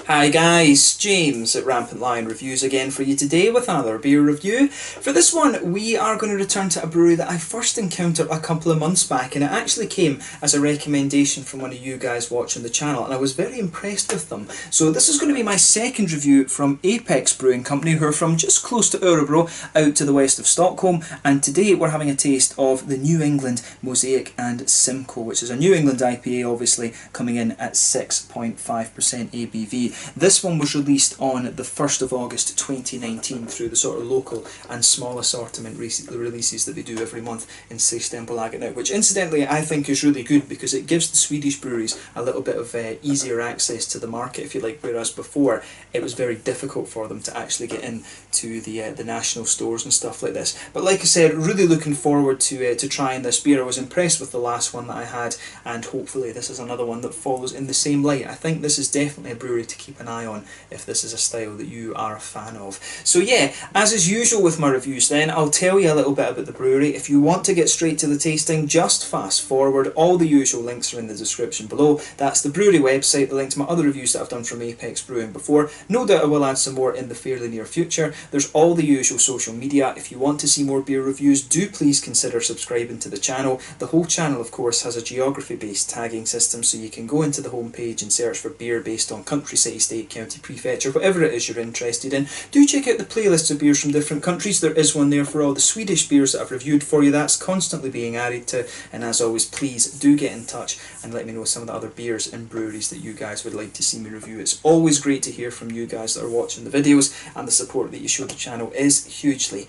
Hi guys, James at Rampant Lion Reviews again for you today with another beer review. For this one we are going to return to a brewery that I first encountered a couple of months back, and it actually came as a recommendation from one of you guys watching the channel, and I was very impressed with them. So this is going to be my second review from Apex Brewing Company, who are from just close to Örebro out to the west of Stockholm, and today we're having a taste of the New England Mosaic and Simcoe, which is a New England IPA obviously coming in at 6.5% ABV. This one was released on the 1st of August 2019 through the sort of local and small assortment releases that they do every month in Systembolaget now, which incidentally I think is really good because it gives the Swedish breweries a little bit of easier access to the market, if you like, whereas before it was very difficult for them to actually get into the national stores and stuff like this. But like I said, really looking forward to trying this beer. I was impressed with the last one that I had, and hopefully this is another one that follows in the same light. I think this is definitely a brewery to keep an eye on if this is a style that you are a fan of. So yeah, as is usual with my reviews then, I'll tell you a little bit about the brewery. If you want to get straight to the tasting, just fast forward. All the usual links are in the description below. That's the brewery website, the link to my other reviews that I've done from Apex Brewing before. No doubt I will add some more in the fairly near future. There's all the usual social media. If you want to see more beer reviews, do please consider subscribing to the channel. The whole channel of course has a geography based tagging system, so you can go into the home page and search for beer based on country, city, state, county, prefecture, whatever it is you're interested in. Do check out the playlists of beers from different countries. There is one there for all the Swedish beers that I've reviewed for you. That's constantly being added to, and as always, please do get in touch and let me know some of the other beers and breweries that you guys would like to see me review. It's always great to hear from you guys that are watching the videos, and the support that you show the channel is hugely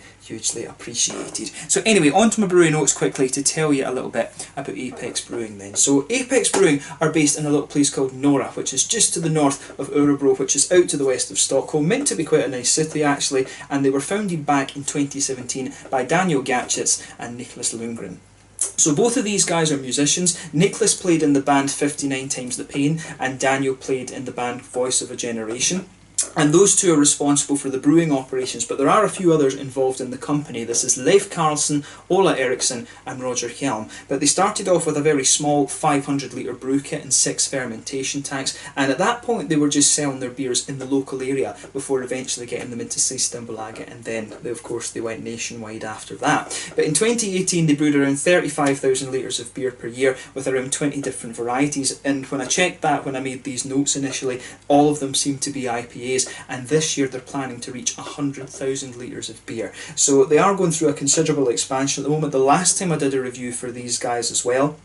appreciated. So anyway, on to my brewery notes quickly to tell you a little bit about Apex Brewing then. So Apex Brewing are based in a little place called Nora, which is just to the north of Örebro, which is out to the west of Stockholm, meant to be quite a nice city actually, and they were founded back in 2017 by Daniel Gatchitz and Niklas Lundgren. So both of these guys are musicians. Niklas played in the band 59 Times the Pain, and Daniel played in the band Voice of a Generation. And those two are responsible for the brewing operations, but there are a few others involved in the company. This is Leif Carlson, Ola Eriksson and Roger Hjelm. But they started off with a very small 500 litre brew kit and 6 fermentation tanks, and at that point they were just selling their beers in the local area before eventually getting them into Systembolaget, and then of course they went nationwide after that. But in 2018 they brewed around 35,000 litres of beer per year with around 20 different varieties, and when I checked that when I made these notes initially, all of them seemed to be IPAs. And this year they're planning to reach 100,000 litres of beer. So they are going through a considerable expansion at the moment. The last time I did a review for these guys as well,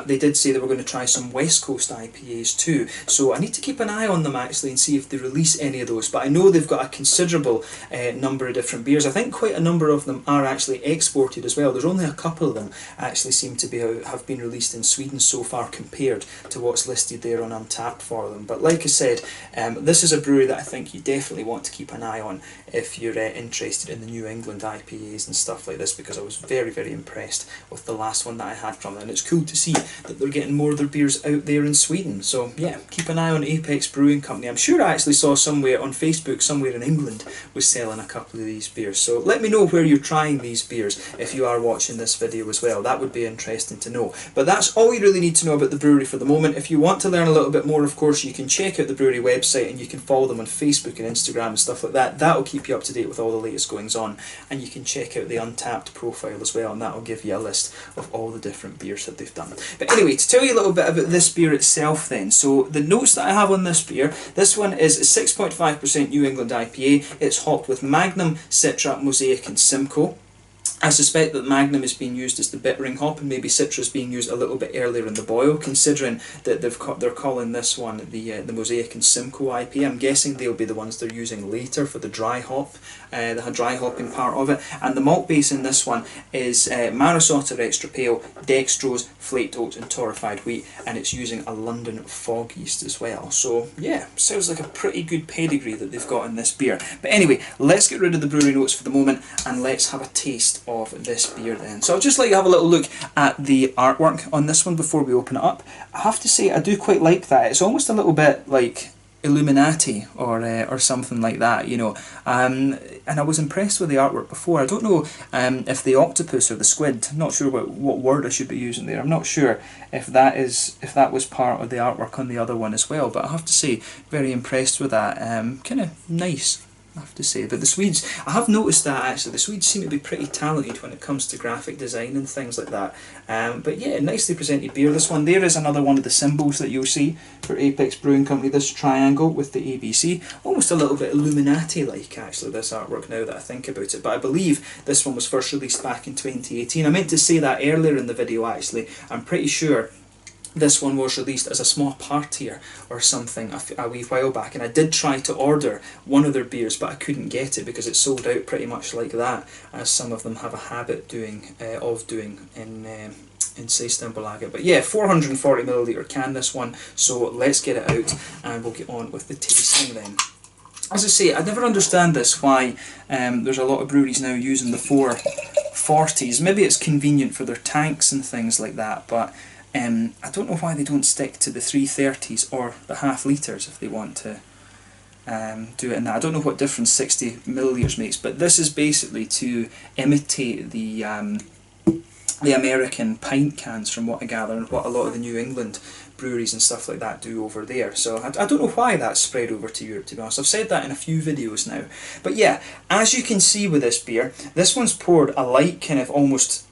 they did say they were going to try some West Coast IPAs too, so I need to keep an eye on them actually and see if they release any of those. But I know they've got a considerable number of different beers. I think quite a number of them are actually exported as well. There's only a couple of them actually seem to be have been released in Sweden so far compared to what's listed there on Untappd for them. But like I said, this is a brewery that I think you definitely want to keep an eye on if you're interested in the New England IPAs and stuff like this, because I was very impressed with the last one that I had from them, and it's cool to see that they're getting more of their beers out there in Sweden. So yeah, keep an eye on Apex Brewing Company. I'm sure I actually saw somewhere on Facebook somewhere in England was selling a couple of these beers, so let me know where you're trying these beers if you are watching this video as well. That would be interesting to know. But that's all you really need to know about the brewery for the moment. If you want to learn a little bit more, of course you can check out the brewery website, and you can follow them on Facebook and Instagram and stuff like that. That'll keep you up to date with all the latest goings on, and you can check out the Untappd profile as well, and that'll give you a list of all the different beers that they've done. But anyway, to tell you a little bit about this beer itself then, so the notes that I have on this beer, this one is a 6.5% New England IPA. It's hopped with Magnum, Citra, Mosaic and Simcoe. I suspect that Magnum is being used as the bittering hop, and maybe Citra is being used a little bit earlier in the boil, considering that they're calling this one the Mosaic and Simcoe IPA. I'm guessing they'll be the ones they're using later for the dry hop, the dry hopping part of it. And the malt base in this one is Maris Otter Extra Pale, dextrose, flaked oats and torrefied wheat, and it's using a London fog yeast as well. So yeah, sounds like a pretty good pedigree that they've got in this beer. But anyway, let's get rid of the brewery notes for the moment and let's have a taste of this beer then. So I'll just let you have a little look at the artwork on this one before we open it up. I have to say I do quite like that. It's almost a little bit like Illuminati or something like that, you know. And I was impressed with the artwork before. I don't know if the octopus or the squid, I'm not sure what word I should be using there. I'm not sure if that was part of the artwork on the other one as well. But I have to say, very impressed with that. Kind of nice, I have to say. But the Swedes, I have noticed that actually, the Swedes seem to be pretty talented when it comes to graphic design and things like that. But yeah, nicely presented beer. This one there is another one of the symbols that you'll see for Apex Brewing Company, this triangle with the ABC. Almost a little bit Illuminati-like actually, this artwork, now that I think about it. But I believe this one was first released back in 2018. I meant to say that earlier in the video actually. I'm pretty sure this one was released as a small partier or something a wee while back, and I did try to order one of their beers, but I couldn't get it because it sold out pretty much like that, as some of them have a habit of doing in Systembolaget. But yeah, 440ml can, this one, so let's get it out and we'll get on with the tasting then. As I say, I never understand this, why there's a lot of breweries now using the 440s. Maybe it's convenient for their tanks and things like that, but I don't know why they don't stick to the 330s or the half litres if they want to do it in that. I don't know what difference 60ml makes, but this is basically to imitate the American pint cans, from what I gather, and what a lot of the New England breweries and stuff like that do over there. So I don't know why that's spread over to Europe, to be honest. I've said that in a few videos now. But yeah, as you can see with this beer, this one's poured a light kind of almost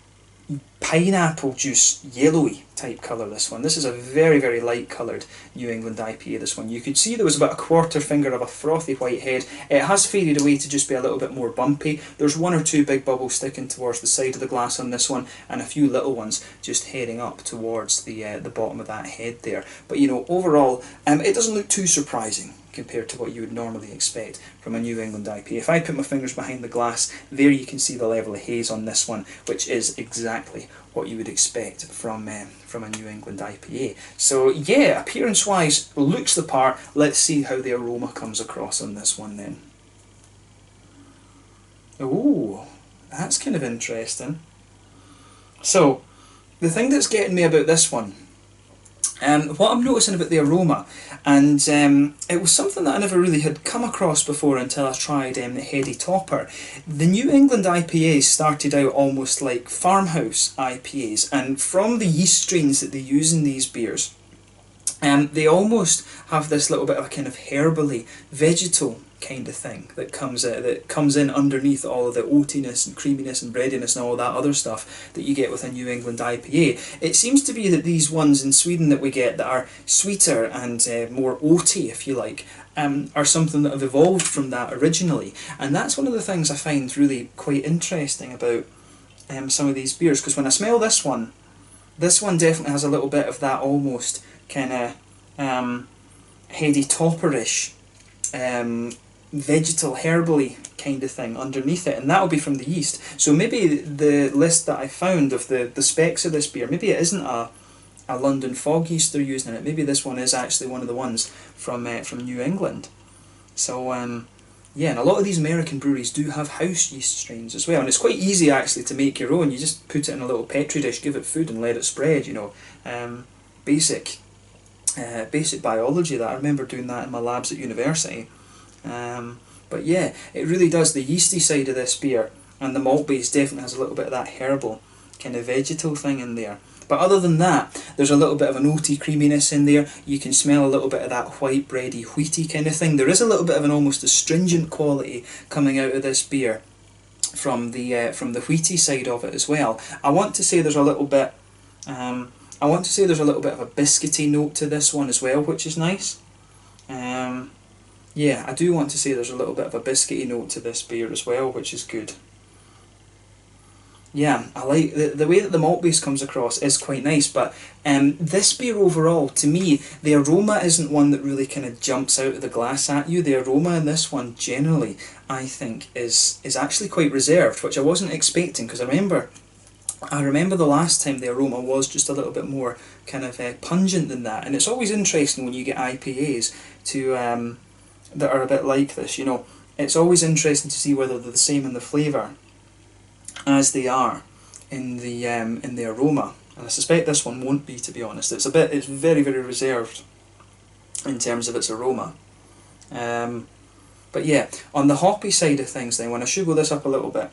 pineapple juice yellowy type colour, this one. This is a very, very light coloured New England IPA, this one. You could see there was about a quarter finger of a frothy white head. It has faded away to just be a little bit more bumpy. There's one or two big bubbles sticking towards the side of the glass on this one, and a few little ones just heading up towards the bottom of that head there. But you know, overall, it doesn't look too surprising compared to what you would normally expect from a New England IPA. If I put my fingers behind the glass, there you can see the level of haze on this one, which is exactly what you would expect from a New England IPA. So yeah, appearance-wise, looks the part. Let's see how the aroma comes across on this one then. Ooh, that's kind of interesting. So, the thing that's getting me about this one, what I'm noticing about the aroma, and it was something that I never really had come across before until I tried the Heady Topper. The New England IPAs started out almost like farmhouse IPAs, and from the yeast strains that they use in these beers, they almost have this little bit of a kind of herbally, vegetal kind of thing that comes in underneath all of the oatiness and creaminess and breadiness and all that other stuff that you get with a New England IPA. It seems to be that these ones in Sweden that we get that are sweeter and more oaty, if you like, are something that have evolved from that originally. And that's one of the things I find really quite interesting about some of these beers, because when I smell this one definitely has a little bit of that almost kind of Heady Topperish vegetal, herbally kind of thing underneath it, and that'll be from the yeast. So maybe the list that I found of the specs of this beer, maybe it isn't a London fog yeast they're using in it. Maybe this one is actually one of the ones from New England. So yeah, and a lot of these American breweries do have house yeast strains as well, and it's quite easy actually to make your own. You just put it in a little petri dish, give it food and let it spread, you know. Basic biology that I remember doing that in my labs at university. But yeah, it really does. The yeasty side of this beer and the malt base definitely has a little bit of that herbal kind of vegetal thing in there. But other than that, there's a little bit of an oaty creaminess in there. You can smell a little bit of that white bready, wheaty kind of thing. There is a little bit of an almost astringent quality coming out of this beer from the wheaty side of it as well. I want to say there's a little bit of a biscuity note to this one as well, which is nice. Yeah, I do want to say there's a little bit of a biscuity note to this beer as well, which is good. Yeah, I like the way that the malt base comes across is quite nice, but this beer overall, to me, the aroma isn't one that really kind of jumps out of the glass at you. The aroma in this one, generally, I think, is actually quite reserved, which I wasn't expecting, because I remember the last time the aroma was just a little bit more kind of pungent than that, and it's always interesting when you get IPAs to that are a bit like this, you know. It's always interesting to see whether they're the same in the flavour as they are in the aroma, and I suspect this one won't be, to be honest. It's very, very reserved in terms of its aroma. But yeah, on the hoppy side of things then, when I sugar this up a little bit,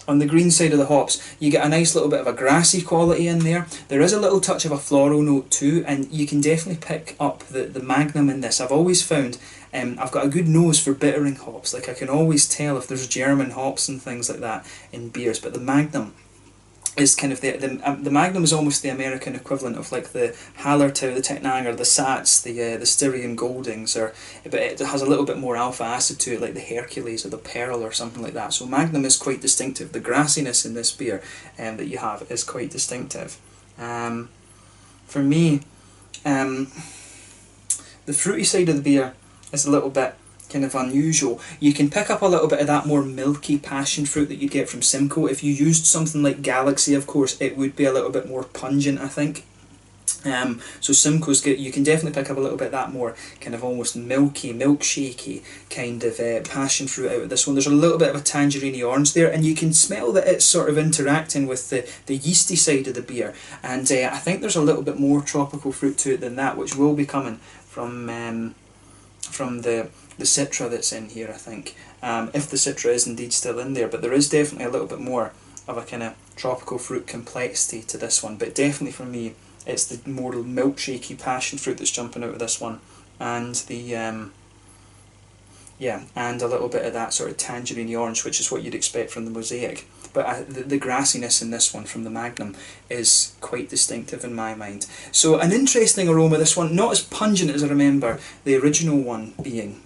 on the green side of the hops, you get a nice little bit of a grassy quality in there. There is a little touch of a floral note too, and you can definitely pick up the Magnum in this. I've always found I've got a good nose for bittering hops. Like, I can always tell if there's German hops and things like that in beers, but the Magnum is kind of the Magnum is almost the American equivalent of like the Hallertau, the Tettnanger, the Sats, the Styrian Goldings, but it has a little bit more alpha acid to it, like the Hercules or the Pearl or something like that. So Magnum is quite distinctive. The grassiness in this beer that you have is quite distinctive. For me, the fruity side of the beer is a little bit kind of unusual. You can pick up a little bit of that more milky passion fruit that you'd get from Simcoe. If you used something like Galaxy, of course, it would be a little bit more pungent, I think. So Simcoe's good. You can definitely pick up a little bit of that more kind of almost milky, milkshakey kind of passion fruit out of this one. There's a little bit of a tangerine orange there, and you can smell that it's sort of interacting with the yeasty side of the beer. And I think there's a little bit more tropical fruit to it than that, which will be coming from the Citra that's in here, I think, if the Citra is indeed still in there, but there is definitely a little bit more of a kind of tropical fruit complexity to this one. But definitely for me, it's the more milkshakey passion fruit that's jumping out of this one, and the and a little bit of that sort of tangerine orange, which is what you'd expect from the Mosaic. But the grassiness in this one from the Magnum is quite distinctive in my mind. So an interesting aroma, this one, not as pungent as I remember the original one being.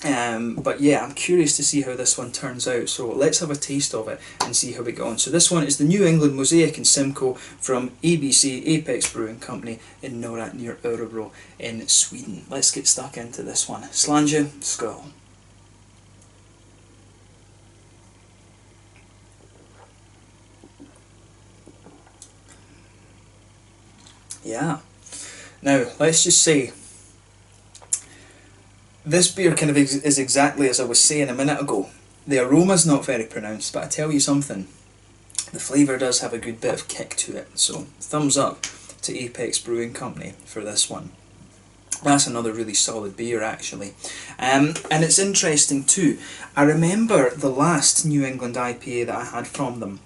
But yeah, I'm curious to see how this one turns out, so let's have a taste of it and see how we get on. So this one is the New England Mosaic and Simcoe from ABC, Apex Brewing Company in Nora near Örebro in Sweden. Let's get stuck into this one. Slange, skål. Yeah, now let's just say this beer kind of is exactly as I was saying a minute ago. The aroma's not very pronounced, but I tell you something, the flavour does have a good bit of kick to it. So thumbs up to Apex Brewing Company for this one. That's another really solid beer actually. And it's interesting too, I remember the last New England IPA that I had from them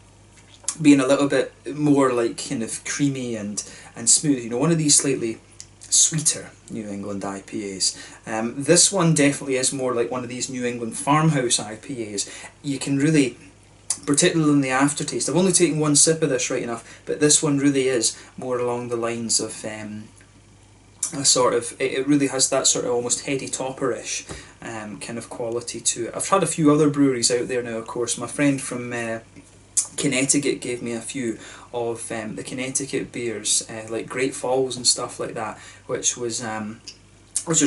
being a little bit more like kind of creamy and smooth, you know, one of these slightly sweeter New England IPAs. This one definitely is more like one of these New England farmhouse IPAs. You can really, particularly in the aftertaste, I've only taken one sip of this right enough, but this one really is more along the lines of a sort of, it really has that sort of almost heady topper-ish kind of quality to it. I've had a few other breweries out there now, of course. My friend from Connecticut gave me a few of the Connecticut beers, like Great Falls and stuff like that, which was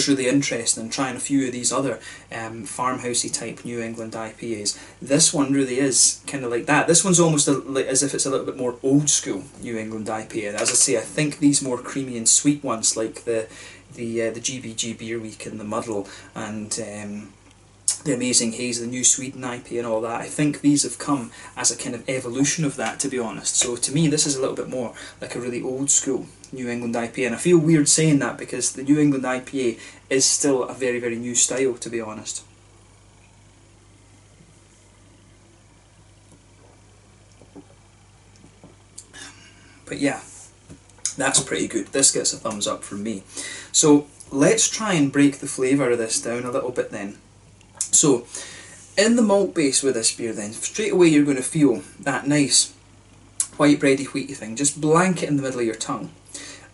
really interesting, and trying a few of these other farmhousey type New England IPAs. This one really is kind of like that. This one's almost as if it's a little bit more old school New England IPA. As I say, I think these more creamy and sweet ones like the GBG Beer Week and the Muddle and the Amazing Haze, the New Sweden IPA and all that, I think these have come as a kind of evolution of that, to be honest. So to me this is a little bit more like a really old school New England IPA, and I feel weird saying that because the New England IPA is still a very, very new style, to be honest. But yeah, that's pretty good. This gets a thumbs up from me. So let's try and break the flavour of this down a little bit then. So, in the malt base with this beer then, straight away you're going to feel that nice white bready wheaty thing, just blanket in the middle of your tongue.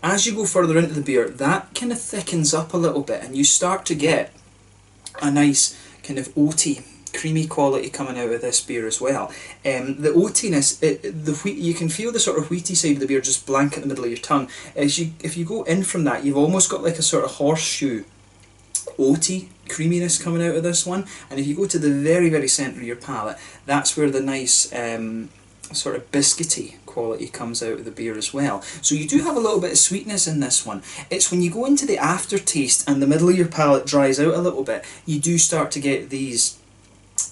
As you go further into the beer, that kind of thickens up a little bit and you start to get a nice kind of oaty, creamy quality coming out of this beer as well. The oatiness, you can feel the sort of wheaty side of the beer just blanket in the middle of your tongue. If you go in from that, you've almost got like a sort of horseshoe oaty creaminess coming out of this one, and if you go to the very, very centre of your palate, that's where the nice sort of biscuity quality comes out of the beer as well. So you do have a little bit of sweetness in this one. It's when you go into the aftertaste and the middle of your palate dries out a little bit, you do start to get these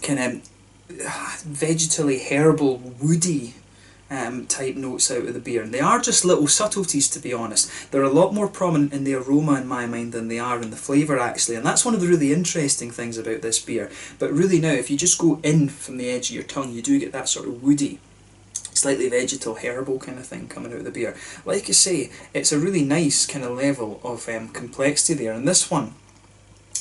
kind of vegetally, herbal, woody type notes out of the beer, and they are just little subtleties, to be honest. They're a lot more prominent in the aroma in my mind than they are in the flavour actually, and that's one of the really interesting things about this beer. But really now, if you just go in from the edge of your tongue, you do get that sort of woody, slightly vegetal, herbal kind of thing coming out of the beer. Like I say, it's a really nice kind of level of complexity there, and this one,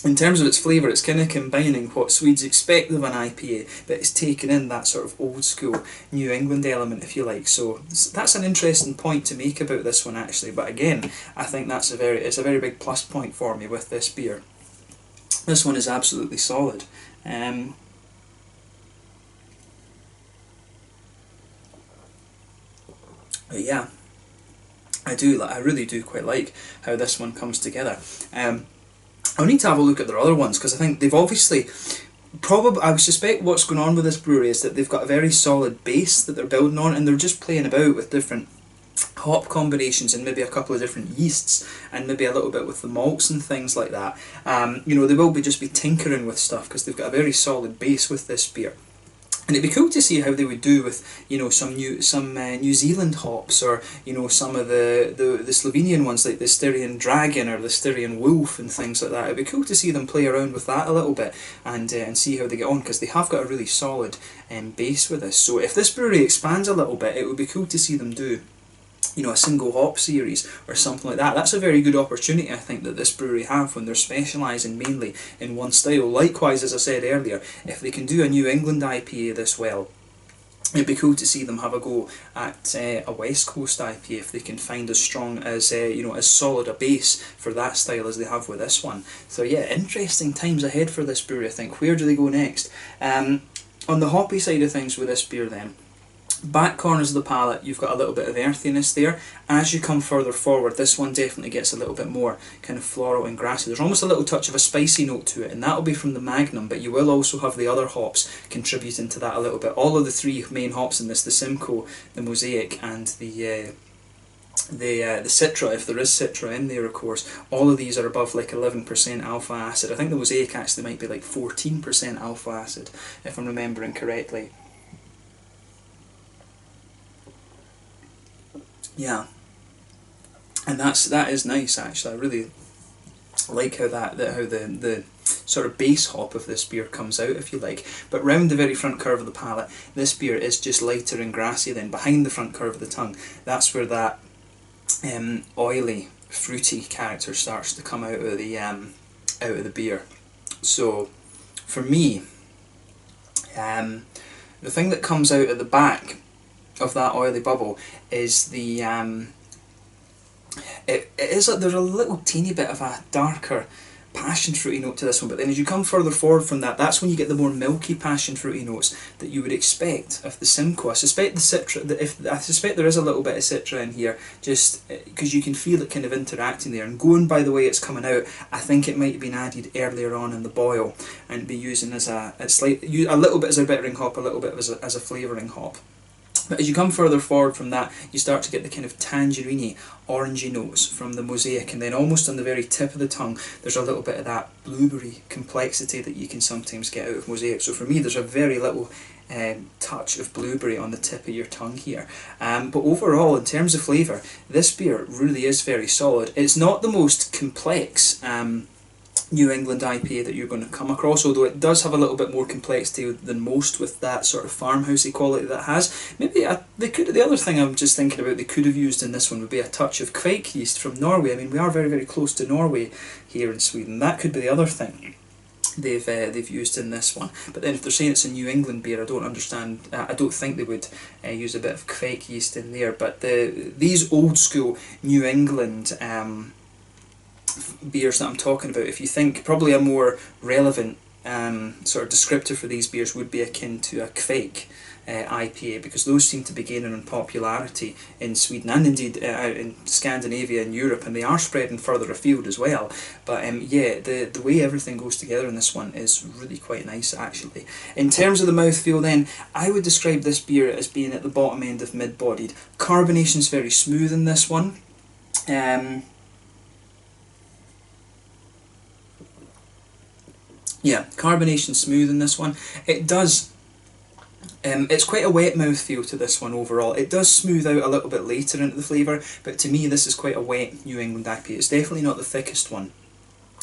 in terms of its flavour, it's kind of combining what Swedes expect of an IPA, but it's taken in that sort of old school New England element, if you like. So that's an interesting point to make about this one actually, but again, I think it's a very big plus point for me with this beer. This one is absolutely solid. But yeah, I really do quite like how this one comes together. I'll need to have a look at their other ones, because I think they've obviously, I would suspect what's going on with this brewery is that they've got a very solid base that they're building on, and they're just playing about with different hop combinations and maybe a couple of different yeasts and maybe a little bit with the malts and things like that. You know, they will just be tinkering with stuff because they've got a very solid base with this beer. And it'd be cool to see how they would do with, you know, some New Zealand hops, or you know, some of the Slovenian ones like the Styrian Dragon or the Styrian Wolf and things like that. It'd be cool to see them play around with that a little bit and see how they get on, because they have got a really solid base with this. So if this brewery expands a little bit, it would be cool to see them do, you know, a single hop series or something like that. That's a very good opportunity, I think, that this brewery have when they're specialising mainly in one style. Likewise, as I said earlier, if they can do a New England IPA this well, it'd be cool to see them have a go at a West Coast IPA if they can find as strong as, you know, as solid a base for that style as they have with this one. So yeah, interesting times ahead for this brewery, I think. Where do they go next? On the hoppy side of things with this beer then, back corners of the palate, you've got a little bit of earthiness there. As you come further forward, this one definitely gets a little bit more kind of floral and grassy. There's almost a little touch of a spicy note to it, and that'll be from the Magnum, but you will also have the other hops contributing to that a little bit. All of the three main hops in this, the Simcoe, the Mosaic, and the Citra, if there is Citra in there of course, all of these are above like 11% alpha acid. I think the Mosaic actually might be like 14% alpha acid, if I'm remembering correctly. Yeah, and that is nice actually. I really like how the sort of base hop of this beer comes out, if you like. But round the very front curve of the palate, this beer is just lighter and grassy. Then behind the front curve of the tongue, that's where that oily, fruity character starts to come out of the beer. So for me, the thing that comes out at the back of that oily bubble is the there's a little teeny bit of a darker passion fruity note to this one, but then as you come further forward from that, that's when you get the more milky passion fruity notes that you would expect of the Simcoe. I suspect I suspect there is a little bit of Citra in here, just because you can feel it kind of interacting there. And going by the way it's coming out, I think it might have been added earlier on in the boil and be using as a little bit as a bittering hop, a little bit as a flavouring hop. But as you come further forward from that, you start to get the kind of tangerine, orangey notes from the Mosaic, and then almost on the very tip of the tongue, there's a little bit of that blueberry complexity that you can sometimes get out of Mosaic. So for me, there's a very little touch of blueberry on the tip of your tongue here. But overall, in terms of flavour, this beer really is very solid. It's not the most complex New England IPA that you're going to come across, although it does have a little bit more complexity than most with that sort of farmhousey quality that it has. Maybe the other thing I'm just thinking about they could have used in this one would be a touch of quake yeast from Norway. I mean, we are very, very close to Norway here in Sweden. That could be the other thing they've used in this one. But then if they're saying it's a New England beer, I don't understand. I don't think they would use a bit of quake yeast in there. But these old school New England beers that I'm talking about, if you think probably a more relevant sort of descriptor for these beers would be akin to a quake IPA, because those seem to be gaining in popularity in Sweden and indeed in Scandinavia and Europe, and they are spreading further afield as well. But yeah, the way everything goes together in this one is really quite nice actually. In terms of the mouthfeel then, I would describe this beer as being at the bottom end of mid-bodied. Carbonation's very smooth in this one. Yeah, carbonation smooth in this one. It does It's quite a wet mouth feel to this one overall. It does smooth out a little bit later into the flavour, but to me this is quite a wet New England IPA. It's definitely not the thickest one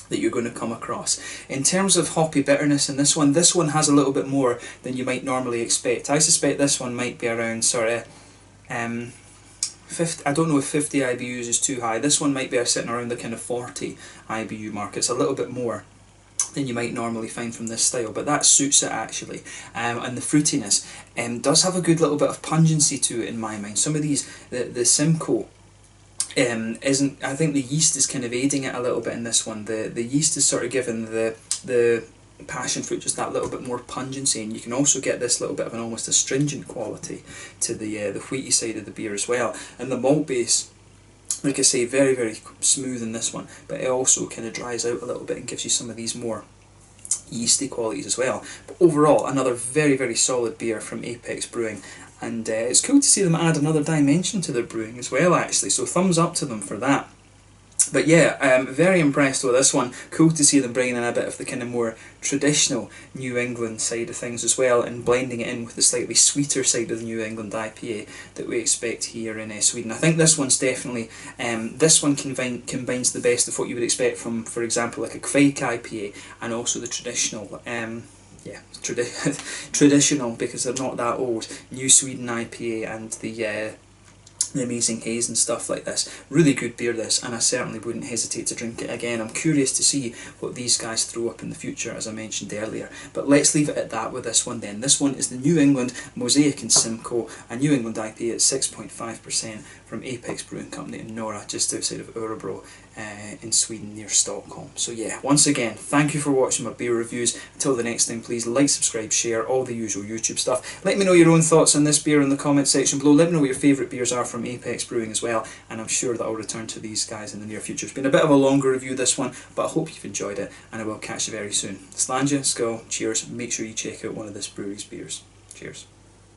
that you're going to come across. In terms of hoppy bitterness in this one has a little bit more than you might normally expect. I suspect this one might be around sort of 50, I don't know if 50 IBUs is too high. This one might be sitting around the kind of 40 IBU mark. It's a little bit more than you might normally find from this style, but that suits it actually. And the fruitiness does have a good little bit of pungency to it in my mind. Some of these, the Simcoe isn't, I think the yeast is kind of aiding it a little bit in this one. The yeast is sort of giving the passion fruit just that little bit more pungency, and you can also get this little bit of an almost astringent quality to the wheaty side of the beer as well. And the malt base, like I say, very, very smooth in this one, but it also kind of dries out a little bit and gives you some of these more yeasty qualities as well. But overall, another very, very solid beer from Apex Brewing, and it's cool to see them add another dimension to their brewing as well actually, so thumbs up to them for that. But yeah, very impressed with this one. Cool to see them bringing in a bit of the kind of more traditional New England side of things as well, and blending it in with the slightly sweeter side of the New England IPA that we expect here in Sweden. I think this one's definitely, this one combines the best of what you would expect from, for example, like a Kvike IPA, and also the traditional, traditional, because they're not that old, New Sweden IPA and the Amazing Haze and stuff like this. Really good beer this, and I certainly wouldn't hesitate to drink it again. I'm curious to see what these guys throw up in the future, as I mentioned earlier. But let's leave it at that with this one then. This one is the New England Mosaic and Simcoe, a New England IPA at 6.5% from Apex Brewing Company in Nora, just outside of Örebro in Sweden near Stockholm. So yeah, once again, thank you for watching my beer reviews. Until the next time, please like, subscribe, share, all the usual YouTube stuff. Let me know your own thoughts on this beer in the comment section below. Let me know what your favourite beers are from Apex Brewing as well, and I'm sure that I'll return to these guys in the near future. It's been a bit of a longer review this one, but I hope you've enjoyed it, and I will catch you very soon. Slàinte, skål, cheers, make sure you check out one of this brewery's beers. Cheers.